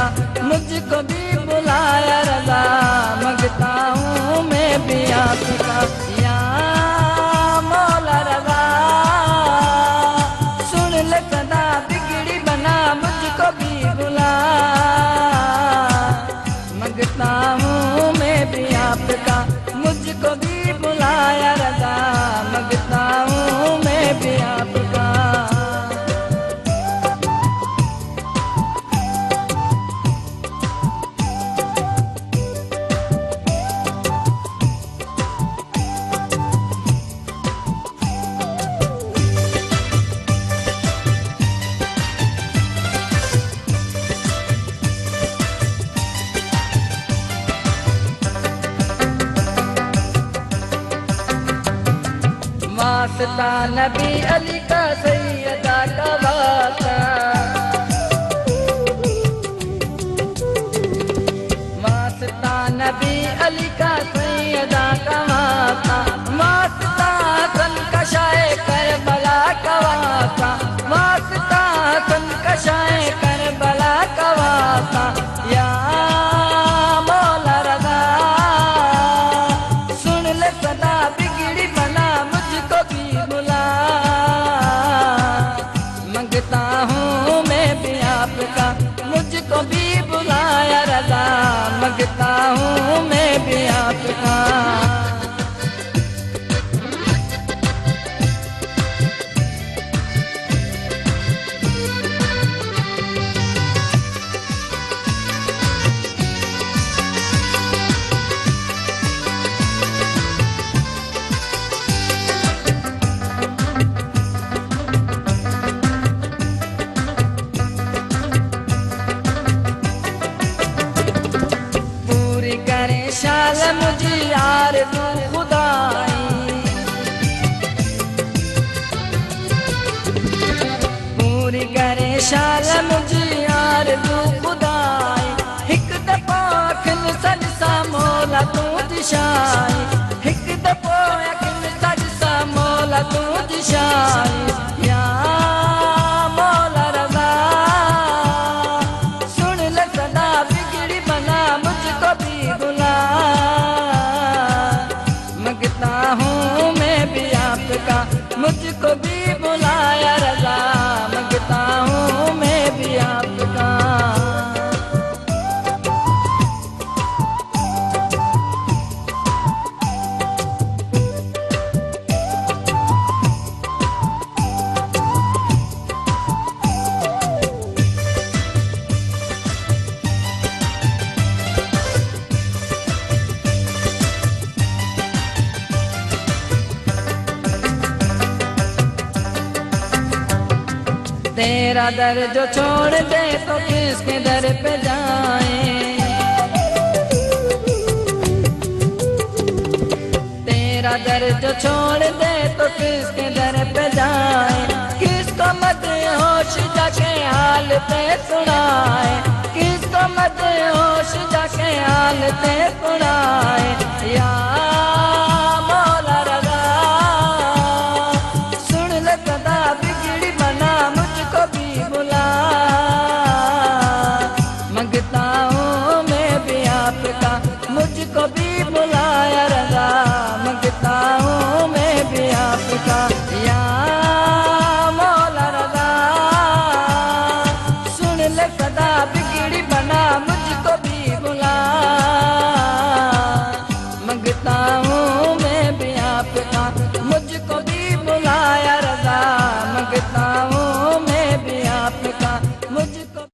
का, मुझको भी बुलाया रज़ा मांगता हूँ मैं भी आपका। या मौला रज़ा सुन ले सदा बिगड़ी बना मुझको भी बुला, मांगता हूँ मैं भी आपका, मुझको भी बुलाया रज़ा मांगता हूँ मैं भी आपका। वास्ता नबी अली का सैयदा का वास्ता, वास्ता नबी अली का सैयदा का वास्ता, वास्ता सन कशाए करबला का वास्ता, वास्ता सन कशाए करबला का वास्ता। या मौला रज़ा सुन ले सदा बिगड़ी बना मुझको भी बुला, मांगता हूँ मैं भी आपका, मुझको भी बुलाया रज़ा मांगता हूँ मैं भी आपका। पूरी करे शाल मुझे यार तू खुदाई, पूरी करे शाल मुझे यार तू खुदाई, हिक दफा अखिल सज सा मौला तू दिशाई, हिक दफा अखिल सज सा मौला तू दिशाई। या मौला रज़ा सुन ले सदा बिगड़ी बना मुझको भी बुला, मांगता हूँ मैं भी आपका, मुझको भी बुलाया रज़ा मांगता हूँ मैं भी आपका। तेरा दर जो छोड़ दे तो किसके दर पे जाए, तेरा दर जो छोड़ दे तो किसके दर पे जाए, किसको मत होश जाके हाल पे सुनाए, किसको मत होश जाके हाल पे सुनाए। या मौला रज़ा सुन ले सदा बिगड़ी बना मुझको भी बुला, मांगता हूँ मैं भी आपका, मुझको भी बुलाया रज़ा मांगता हूँ मैं भी आपका। या मौला रज़ा सुन ले सदा बिगड़ी बना मुझको भी बुला, मांगता हूँ मैं